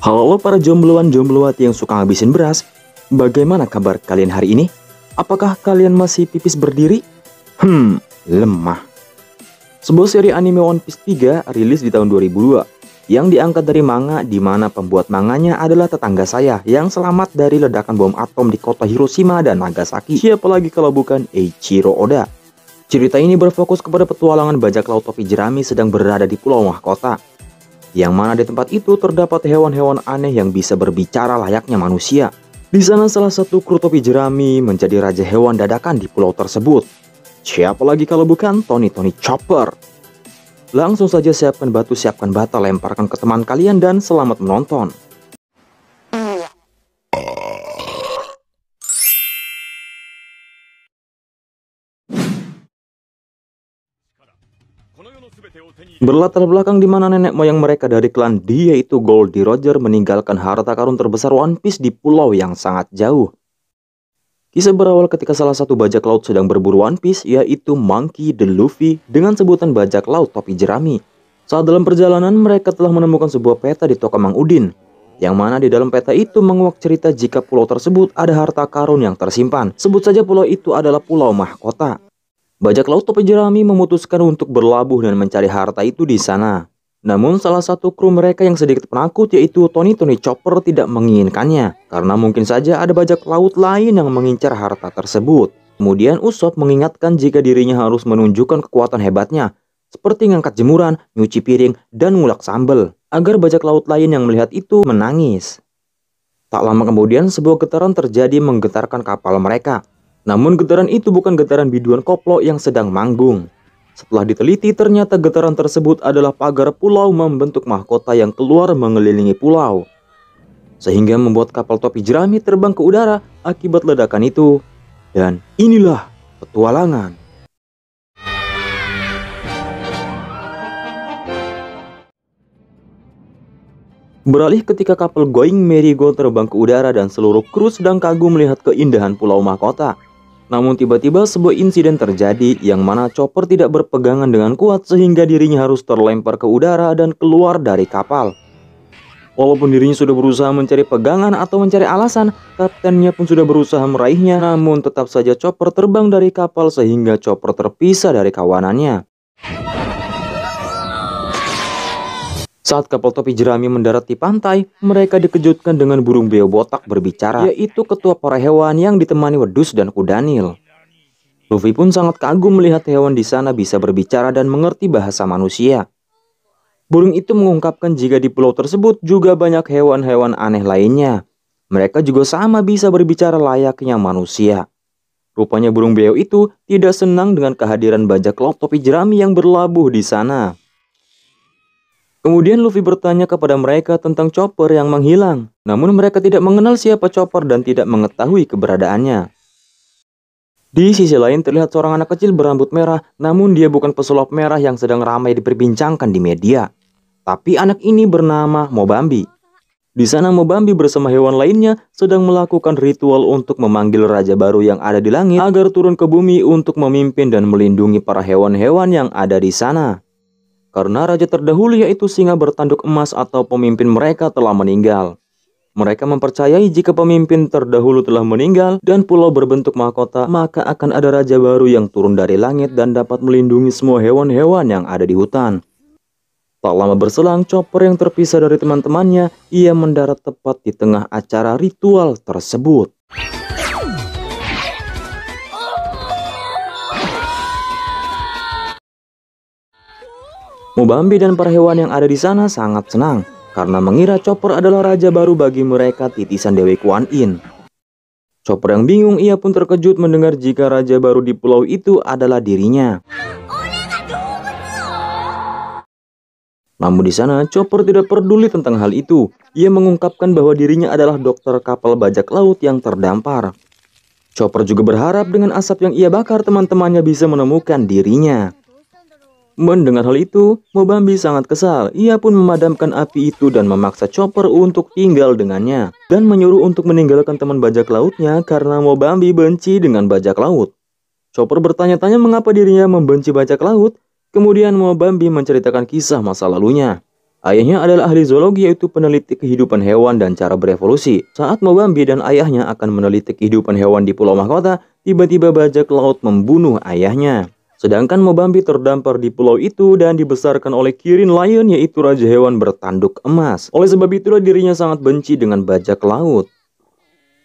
Halo para jombloan-jomblowati yang suka ngabisin beras. Bagaimana kabar kalian hari ini? Apakah kalian masih pipis berdiri? Lemah. Sebuah seri anime One Piece 3 rilis di tahun 2002 yang diangkat dari manga, di mana pembuat manganya adalah tetangga saya yang selamat dari ledakan bom atom di kota Hiroshima dan Nagasaki. Siapa lagi kalau bukan Eiichiro Oda. Cerita ini berfokus kepada petualangan bajak laut topi jerami sedang berada di Pulau Mahkota, yang mana di tempat itu terdapat hewan-hewan aneh yang bisa berbicara layaknya manusia. Di sana salah satu kru topi jerami menjadi raja hewan dadakan di pulau tersebut. Siapa lagi kalau bukan Tony Chopper. Langsung saja siapkan batu, siapkan bata, lemparkan ke teman kalian dan selamat menonton. Berlatar belakang di mana nenek moyang mereka dari klan D, yaitu Goldie Roger, meninggalkan harta karun terbesar One Piece di pulau yang sangat jauh. Kisah berawal ketika salah satu bajak laut sedang berburu One Piece, yaitu Monkey D. Luffy dengan sebutan bajak laut topi jerami. Saat dalam perjalanan mereka telah menemukan sebuah peta di toko Mang Udin, yang mana di dalam peta itu menguak cerita jika pulau tersebut ada harta karun yang tersimpan. Sebut saja pulau itu adalah Pulau Mahkota. Bajak laut topi jerami memutuskan untuk berlabuh dan mencari harta itu di sana. Namun salah satu kru mereka yang sedikit penakut, yaitu Tony Chopper, tidak menginginkannya karena mungkin saja ada bajak laut lain yang mengincar harta tersebut. Kemudian Usopp mengingatkan jika dirinya harus menunjukkan kekuatan hebatnya, seperti ngangkat jemuran, nyuci piring, dan ngulek sambal, agar bajak laut lain yang melihat itu menangis. Tak lama kemudian sebuah getaran terjadi menggetarkan kapal mereka. Namun getaran itu bukan getaran biduan koplo yang sedang manggung. Setelah diteliti ternyata getaran tersebut adalah pagar pulau membentuk mahkota yang keluar mengelilingi pulau, sehingga membuat kapal topi jerami terbang ke udara akibat ledakan itu. Dan inilah petualangan. Beralih ketika kapal Going Merry-Go terbang ke udara dan seluruh kru sedang kagum melihat keindahan pulau mahkota. Namun tiba-tiba sebuah insiden terjadi yang mana Chopper tidak berpegangan dengan kuat sehingga dirinya harus terlempar ke udara dan keluar dari kapal. Walaupun dirinya sudah berusaha mencari pegangan atau mencari alasan, kaptennya pun sudah berusaha meraihnya, namun tetap saja Chopper terbang dari kapal sehingga Chopper terpisah dari kawanannya. Saat kapal topi jerami mendarat di pantai, mereka dikejutkan dengan burung beo botak berbicara, yaitu ketua para hewan yang ditemani wedus dan kudanil. Luffy pun sangat kagum melihat hewan di sana bisa berbicara dan mengerti bahasa manusia. Burung itu mengungkapkan jika di pulau tersebut juga banyak hewan-hewan aneh lainnya. Mereka juga sama bisa berbicara layaknya manusia. Rupanya burung beo itu tidak senang dengan kehadiran bajak laut topi jerami yang berlabuh di sana. Kemudian Luffy bertanya kepada mereka tentang Chopper yang menghilang. Namun mereka tidak mengenal siapa Chopper dan tidak mengetahui keberadaannya. Di sisi lain terlihat seorang anak kecil berambut merah, namun dia bukan pesulap merah yang sedang ramai diperbincangkan di media. Tapi anak ini bernama Mobambi. Di sana Mobambi bersama hewan lainnya sedang melakukan ritual untuk memanggil raja baru yang ada di langit agar turun ke bumi untuk memimpin dan melindungi para hewan-hewan yang ada di sana. Karena raja terdahulu yaitu singa bertanduk emas atau pemimpin mereka telah meninggal. Mereka mempercayai jika pemimpin terdahulu telah meninggal dan pulau berbentuk mahkota, maka akan ada raja baru yang turun dari langit dan dapat melindungi semua hewan-hewan yang ada di hutan. Tak lama berselang, Chopper yang terpisah dari teman-temannya, ia mendarat tepat di tengah acara ritual tersebut. Mobambi dan para hewan yang ada di sana sangat senang karena mengira Chopper adalah raja baru bagi mereka titisan Dewi Kuan Yin. Chopper yang bingung, ia pun terkejut mendengar jika raja baru di pulau itu adalah dirinya. Namun di sana Chopper tidak peduli tentang hal itu. Ia mengungkapkan bahwa dirinya adalah dokter kapal bajak laut yang terdampar. Chopper juga berharap dengan asap yang ia bakar teman-temannya bisa menemukan dirinya. Mendengar hal itu, Mobambi sangat kesal. Ia pun memadamkan api itu dan memaksa Chopper untuk tinggal dengannya, dan menyuruh untuk meninggalkan teman bajak lautnya karena Mobambi benci dengan bajak laut. Chopper bertanya-tanya mengapa dirinya membenci bajak laut. Kemudian Mobambi menceritakan kisah masa lalunya. Ayahnya adalah ahli zoologi, yaitu peneliti kehidupan hewan dan cara berevolusi. Saat Mobambi dan ayahnya akan meneliti kehidupan hewan di Pulau Mahkota, tiba-tiba bajak laut membunuh ayahnya. Sedangkan Mobambi terdampar di pulau itu dan dibesarkan oleh Kirin Lion, yaitu raja hewan bertanduk emas. Oleh sebab itulah dirinya sangat benci dengan bajak laut.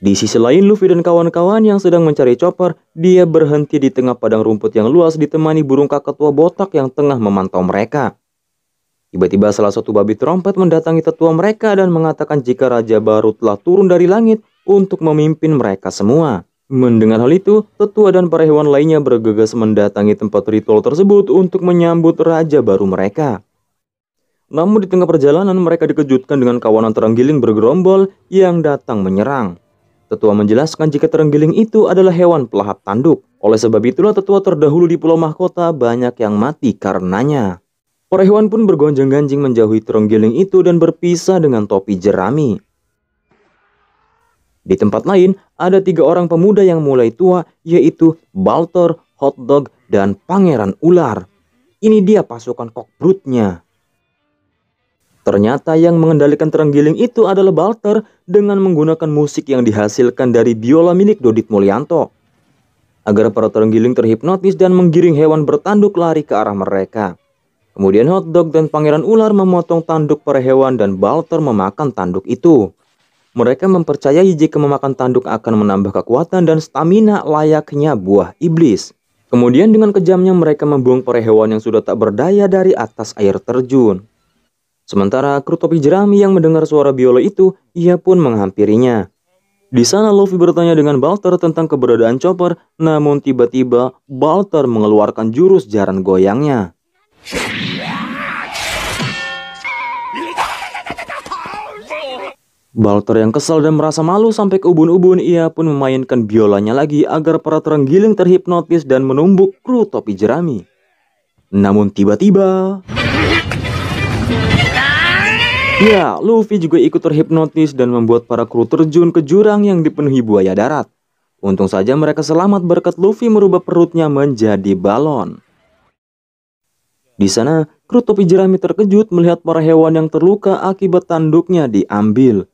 Di sisi lain, Luffy dan kawan-kawan yang sedang mencari Chopper, dia berhenti di tengah padang rumput yang luas ditemani burung kakatua botak yang tengah memantau mereka. Tiba-tiba salah satu babi trompet mendatangi tetua mereka dan mengatakan jika raja baru telah turun dari langit untuk memimpin mereka semua. Mendengar hal itu, tetua dan para hewan lainnya bergegas mendatangi tempat ritual tersebut untuk menyambut raja baru mereka. Namun di tengah perjalanan mereka dikejutkan dengan kawanan terenggiling bergerombol yang datang menyerang. Tetua menjelaskan jika terenggiling itu adalah hewan pelahap tanduk. Oleh sebab itulah tetua terdahulu di Pulau Mahkota banyak yang mati karenanya. Para hewan pun bergonjang-ganjing menjauhi terenggiling itu dan berpisah dengan topi jerami. Di tempat lain, ada 3 orang pemuda yang mulai tua, yaitu Balter, Hotdog, dan Pangeran Ular. Ini dia pasukan Cockbrute-nya. Ternyata yang mengendalikan terenggiling itu adalah Balter dengan menggunakan musik yang dihasilkan dari biola milik Dodit Mulyanto. Agar para terenggiling terhipnotis dan menggiring hewan bertanduk lari ke arah mereka. Kemudian Hotdog dan Pangeran Ular memotong tanduk para hewan dan Balter memakan tanduk itu. Mereka mempercayai jika memakan tanduk akan menambah kekuatan dan stamina layaknya buah iblis. Kemudian dengan kejamnya mereka membuang para hewan yang sudah tak berdaya dari atas air terjun. Sementara kru topi jerami yang mendengar suara biola itu, ia pun menghampirinya. Di sana Luffy bertanya dengan Balter tentang keberadaan Chopper, namun tiba-tiba Balter mengeluarkan jurus jaran goyangnya. Balter yang kesal dan merasa malu sampai ke ubun-ubun, ia pun memainkan biolanya lagi agar para terenggiling terhipnotis dan menumbuk kru topi jerami. Namun tiba-tiba, ya, Luffy juga ikut terhipnotis dan membuat para kru terjun ke jurang yang dipenuhi buaya darat. Untung saja mereka selamat berkat Luffy merubah perutnya menjadi balon. Di sana, kru topi jerami terkejut melihat para hewan yang terluka akibat tanduknya diambil.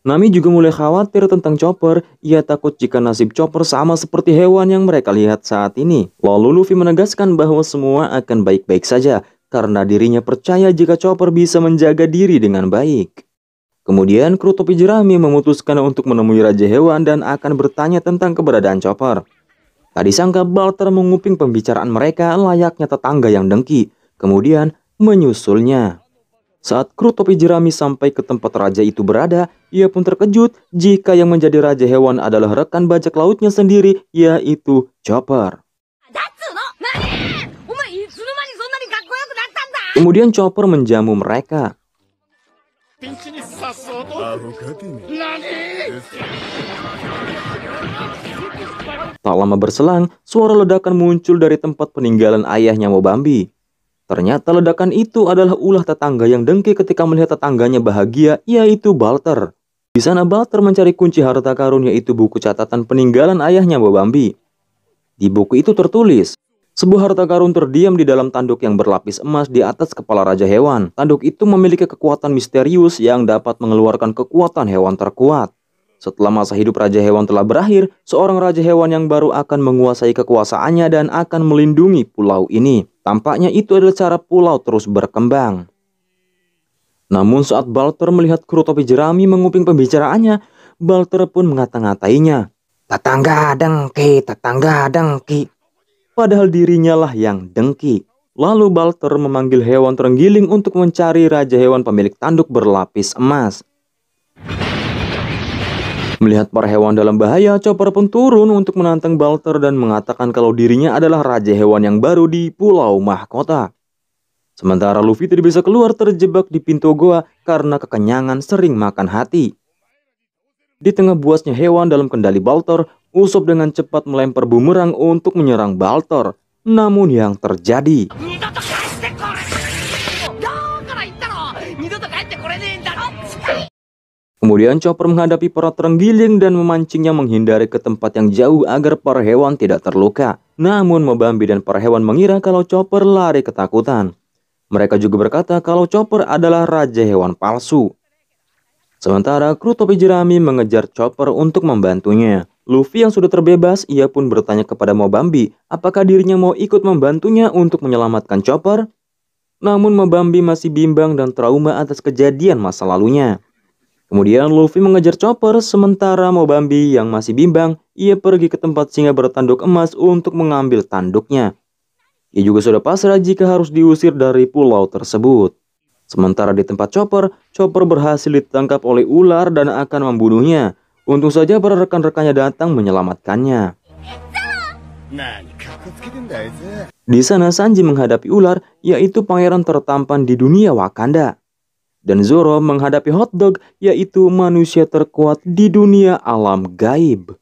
Nami juga mulai khawatir tentang Chopper. Ia takut jika nasib Chopper sama seperti hewan yang mereka lihat saat ini. Lalu Luffy menegaskan bahwa semua akan baik-baik saja karena dirinya percaya jika Chopper bisa menjaga diri dengan baik. Kemudian kru topi jerami memutuskan untuk menemui Raja Hewan dan akan bertanya tentang keberadaan Chopper. Tak disangka Balter menguping pembicaraan mereka layaknya tetangga yang dengki, kemudian menyusulnya. Saat kru topi jerami sampai ke tempat raja itu berada, ia pun terkejut jika yang menjadi Raja Hewan adalah rekan bajak lautnya sendiri, yaitu Chopper. Kemudian Chopper menjamu mereka. Tak lama berselang, suara ledakan muncul dari tempat peninggalan ayahnya Mobambi. Ternyata ledakan itu adalah ulah tetangga yang dengki ketika melihat tetangganya bahagia, yaitu Balter. Di sana Balter mencari kunci harta karun, yaitu buku catatan peninggalan ayahnya Mobambi. Di buku itu tertulis, sebuah harta karun terdiam di dalam tanduk yang berlapis emas di atas kepala Raja Hewan. Tanduk itu memiliki kekuatan misterius yang dapat mengeluarkan kekuatan hewan terkuat. Setelah masa hidup Raja Hewan telah berakhir, seorang Raja Hewan yang baru akan menguasai kekuasaannya dan akan melindungi pulau ini. Tampaknya itu adalah cara pulau terus berkembang. Namun saat Balter melihat kru topi jerami menguping pembicaraannya, Balter pun mengata-ngatainya. Tetangga dengki, tetangga dengki. Padahal dirinya lah yang dengki. Lalu Balter memanggil hewan terenggiling untuk mencari Raja Hewan pemilik tanduk berlapis emas. Melihat para hewan dalam bahaya, Chopper pun turun untuk menantang Balter dan mengatakan kalau dirinya adalah Raja Hewan yang baru di Pulau Mahkota. Sementara Luffy tidak bisa keluar terjebak di pintu goa karena kekenyangan sering makan hati. Di tengah buasnya hewan dalam kendali Balter, Usopp dengan cepat melempar bumerang untuk menyerang Balter. Namun yang terjadi, kemudian Chopper menghadapi para terenggiling dan memancingnya menghindari ke tempat yang jauh agar para hewan tidak terluka. Namun Mobambi dan para hewan mengira kalau Chopper lari ketakutan. Mereka juga berkata kalau Chopper adalah raja hewan palsu. Sementara kru topi jerami mengejar Chopper untuk membantunya. Luffy yang sudah terbebas, ia pun bertanya kepada Mobambi apakah dirinya mau ikut membantunya untuk menyelamatkan Chopper. Namun Mobambi masih bimbang dan trauma atas kejadian masa lalunya. Kemudian Luffy mengejar Chopper, sementara Mobambi yang masih bimbang, ia pergi ke tempat singa bertanduk emas untuk mengambil tanduknya. Ia juga sudah pasrah jika harus diusir dari pulau tersebut. Sementara di tempat Chopper, Chopper berhasil ditangkap oleh ular dan akan membunuhnya. Untung saja para rekan-rekannya datang menyelamatkannya. Di sana Sanji menghadapi ular, yaitu pangeran tertampan di dunia Wakanda. Dan Zoro menghadapi Hot Dog, yaitu manusia terkuat di dunia alam gaib.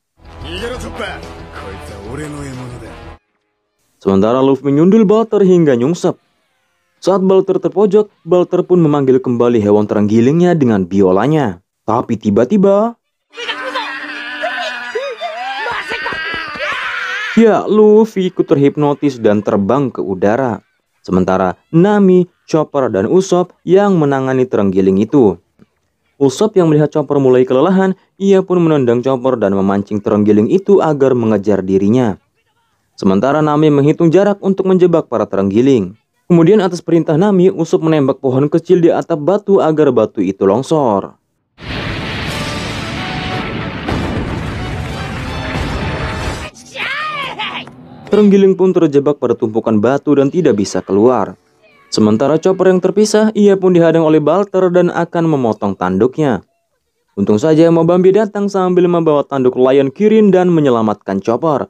Sementara Luffy menyundul Balter hingga nyungsep. Saat Balter terpojok, Balter pun memanggil kembali hewan terenggilingnya dengan biolanya. Tapi tiba-tiba... ya, Luffy ikut terhipnotis dan terbang ke udara. Sementara Nami, Chopper, dan Usopp yang menangani terenggiling itu. Usopp yang melihat Chopper mulai kelelahan, ia pun menendang Chopper dan memancing terenggiling itu agar mengejar dirinya. Sementara Nami menghitung jarak untuk menjebak para terenggiling. Kemudian atas perintah Nami, Usopp menembak pohon kecil di atap batu agar batu itu longsor. Terenggiling pun terjebak pada tumpukan batu dan tidak bisa keluar. Sementara Chopper yang terpisah, ia pun dihadang oleh Balter dan akan memotong tanduknya. Untung saja Mobambi datang sambil membawa tanduk Lion Kirin dan menyelamatkan Chopper.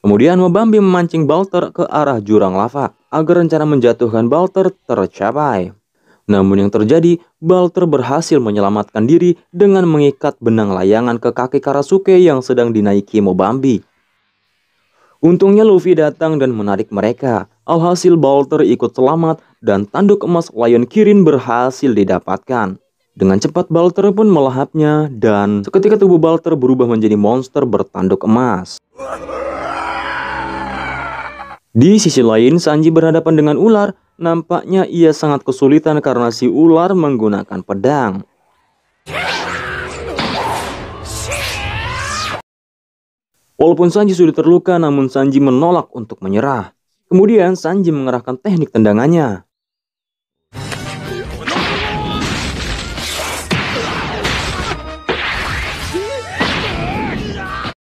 Kemudian Mobambi memancing Balter ke arah jurang lava agar rencana menjatuhkan Balter tercapai. Namun yang terjadi, Balter berhasil menyelamatkan diri dengan mengikat benang layangan ke kaki Karasuke yang sedang dinaiki Mobambi. Untungnya Luffy datang dan menarik mereka. Alhasil Balter ikut selamat dan tanduk emas Lion Kirin berhasil didapatkan. Dengan cepat Balter pun melahapnya dan seketika tubuh Balter berubah menjadi monster bertanduk emas. Di sisi lain, Sanji berhadapan dengan ular. Nampaknya ia sangat kesulitan karena si ular menggunakan pedang. Walaupun Sanji sudah terluka, namun Sanji menolak untuk menyerah. Kemudian Sanji mengerahkan teknik tendangannya.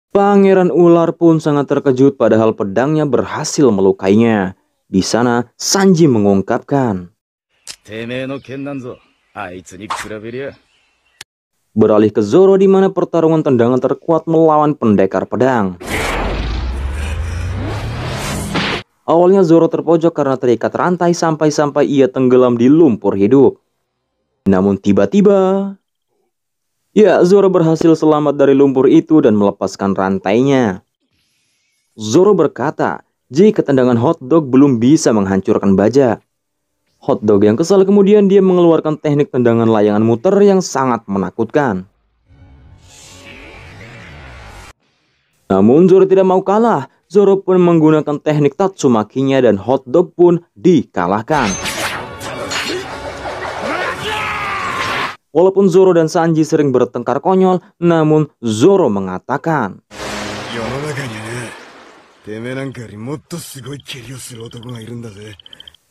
Pangeran ular pun sangat terkejut padahal pedangnya berhasil melukainya. Di sana Sanji mengungkapkan, beralih ke Zoro di mana pertarungan tendangan terkuat melawan pendekar pedang. Awalnya Zoro terpojok karena terikat rantai sampai ia tenggelam di lumpur hidup. Namun tiba-tiba... ya, Zoro berhasil selamat dari lumpur itu dan melepaskan rantainya. Zoro berkata, jika tendangan Hot Dog belum bisa menghancurkan baja. Hot Dog yang kesal kemudian dia mengeluarkan teknik tendangan layangan muter yang sangat menakutkan. Namun Zoro tidak mau kalah. Zoro pun menggunakan teknik Tatsumakinya dan Hot Dog pun dikalahkan. Walaupun Zoro dan Sanji sering bertengkar konyol, namun Zoro mengatakan,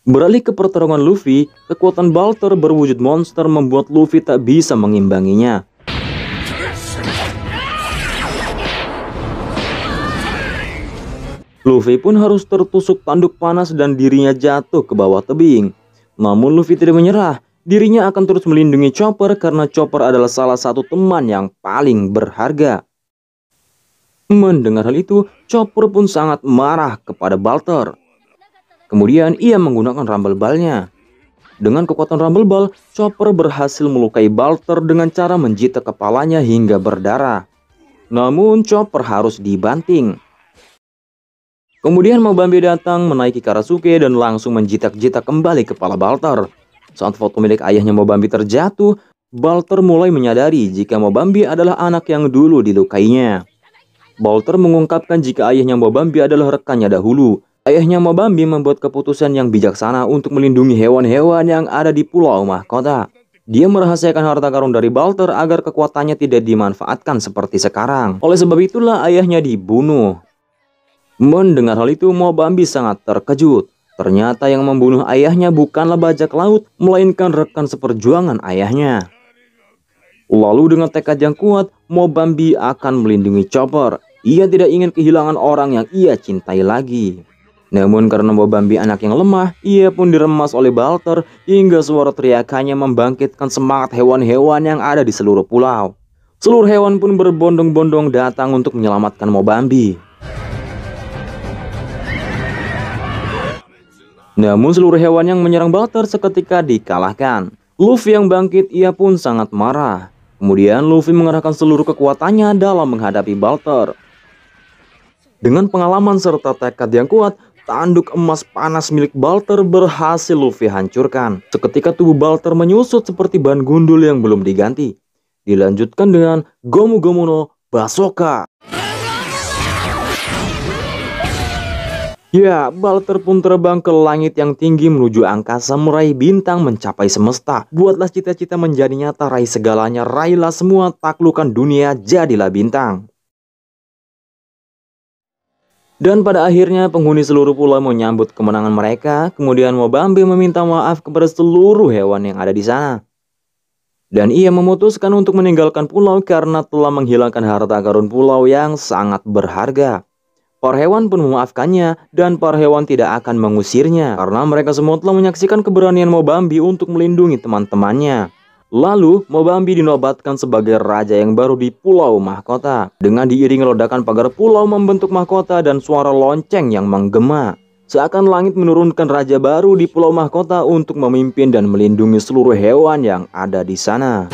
beralih ke pertarungan Luffy, kekuatan Balter berwujud monster membuat Luffy tak bisa mengimbanginya. Luffy pun harus tertusuk tanduk panas dan dirinya jatuh ke bawah tebing. Namun Luffy tidak menyerah. Dirinya akan terus melindungi Chopper karena Chopper adalah salah satu teman yang paling berharga. Mendengar hal itu, Chopper pun sangat marah kepada Balter. Kemudian ia menggunakan Rumble Ball-nya. Dengan kekuatan Rumble Ball, Chopper berhasil melukai Balter dengan cara menjitak kepalanya hingga berdarah. Namun Chopper harus dibanting. Kemudian Mobambi datang menaiki Karasuke dan langsung menjitak-jitak kembali kepala Balter. Saat foto milik ayahnya Mobambi terjatuh, Balter mulai menyadari jika Mobambi adalah anak yang dulu dilukainya. Balter mengungkapkan jika ayahnya Mobambi adalah rekannya dahulu. Ayahnya Mobambi membuat keputusan yang bijaksana untuk melindungi hewan-hewan yang ada di pulau mahkota. Dia merahasiakan harta karun dari Balter agar kekuatannya tidak dimanfaatkan seperti sekarang. Oleh sebab itulah ayahnya dibunuh. Mendengar hal itu, Mobambi sangat terkejut. Ternyata yang membunuh ayahnya bukanlah bajak laut, melainkan rekan seperjuangan ayahnya. Lalu dengan tekad yang kuat, Mobambi akan melindungi Chopper. Ia tidak ingin kehilangan orang yang ia cintai lagi. Namun karena Mobambi anak yang lemah, ia pun diremas oleh Balter hingga suara teriakannya membangkitkan semangat hewan-hewan yang ada di seluruh pulau. Seluruh hewan pun berbondong-bondong datang untuk menyelamatkan Mobambi. Namun seluruh hewan yang menyerang Balter seketika dikalahkan. Luffy yang bangkit, ia pun sangat marah. Kemudian Luffy mengerahkan seluruh kekuatannya dalam menghadapi Balter. Dengan pengalaman serta tekad yang kuat, tanduk emas panas milik Balter berhasil Luffy hancurkan. Seketika tubuh Balter menyusut seperti ban gundul yang belum diganti. Dilanjutkan dengan Gomu Gomu no Basoka. Ya, Balter pun terbang ke langit yang tinggi menuju angkasa, meraih bintang mencapai semesta. Buatlah cita-cita menjadi nyata, raih segalanya, raihlah semua, taklukkan dunia, jadilah bintang. Dan pada akhirnya penghuni seluruh pulau menyambut kemenangan mereka. Kemudian Mobambi meminta maaf kepada seluruh hewan yang ada di sana. Dan ia memutuskan untuk meninggalkan pulau karena telah menghilangkan harta karun pulau yang sangat berharga. Para hewan pun memaafkannya dan para hewan tidak akan mengusirnya karena mereka semua telah menyaksikan keberanian Mobambi untuk melindungi teman-temannya. Lalu Mobambi dinobatkan sebagai raja yang baru di pulau mahkota. Dengan diiringi ledakan pagar pulau membentuk mahkota dan suara lonceng yang menggema. Seakan langit menurunkan raja baru di pulau mahkota untuk memimpin dan melindungi seluruh hewan yang ada di sana.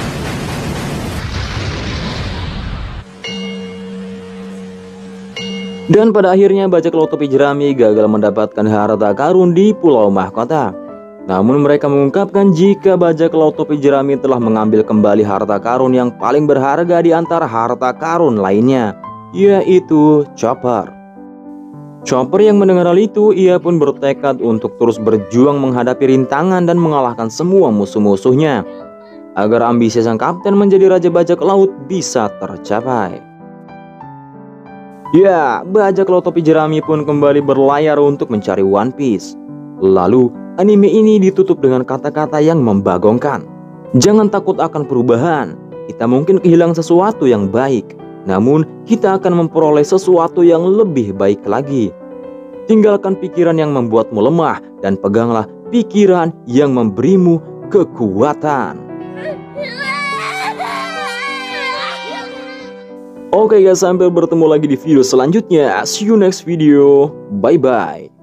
Dan pada akhirnya bajak laut topi jerami gagal mendapatkan harta karun di pulau mahkota. Namun mereka mengungkapkan jika bajak laut topi jerami telah mengambil kembali harta karun yang paling berharga di antara harta karun lainnya, yaitu Chopper. Chopper yang mendengar hal itu, ia pun bertekad untuk terus berjuang menghadapi rintangan dan mengalahkan semua musuh-musuhnya, agar ambisi sang kapten menjadi raja bajak laut bisa tercapai. Ya, bajak laut topi jerami pun kembali berlayar untuk mencari One Piece. Lalu, anime ini ditutup dengan kata-kata yang membagongkan. Jangan takut akan perubahan. Kita mungkin kehilangan sesuatu yang baik, namun kita akan memperoleh sesuatu yang lebih baik lagi. Tinggalkan pikiran yang membuatmu lemah dan peganglah pikiran yang memberimu kekuatan. Oke guys, sampai bertemu lagi di video selanjutnya. See you next video. Bye bye.